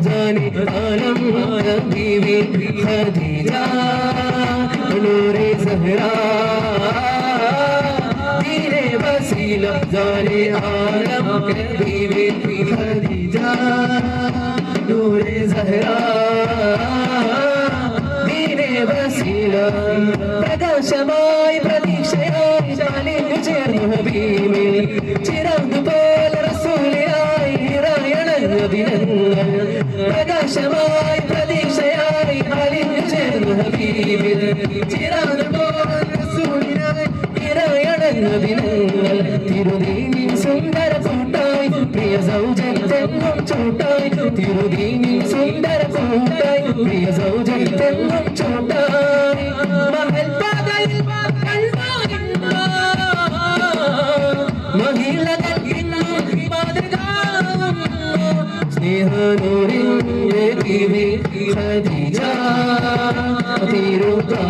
जाने आलम बीवी खदीजा नूरे ज़हरा दीने वसीला जाने आलम बीवी खदीजा नूरे ज़हरा दीने वसीला പ്രകാശമായി പ്രതീക്ഷയായി ചാലിഞ്ഞു ചേർന്നു ഹബീബിൽ ചിറകുപോലെ റസൂലിനായി നിറയണഞ്ഞ ദിനങ്ങൾ പ്രകാശമായി പ്രതീക്ഷയായി ചാലിഞ്ഞു ചേർന്നു ഹബീബിൽ ചിറകുപോലെ റസൂലിനായി നിറയണഞ്ഞ ദിനങ്ങൾ തിരുദീനിൻ സുന്ദര കൂട്ടായി പ്രിയ സൗജന്യത്തെങ്ങും ചൂട്ടായി തിരുദീനിൻ സുന്ദര കൂട്ടായി പ്രിയ സൗജന്യത്തെങ്ങും ചൂട്ടായി മഹൽ പാതയിൽ മഹിളകൾ ഇന്നും മാതൃകാവും സ്നേഹനൂരിൻ ഖദീജ തിരുതാ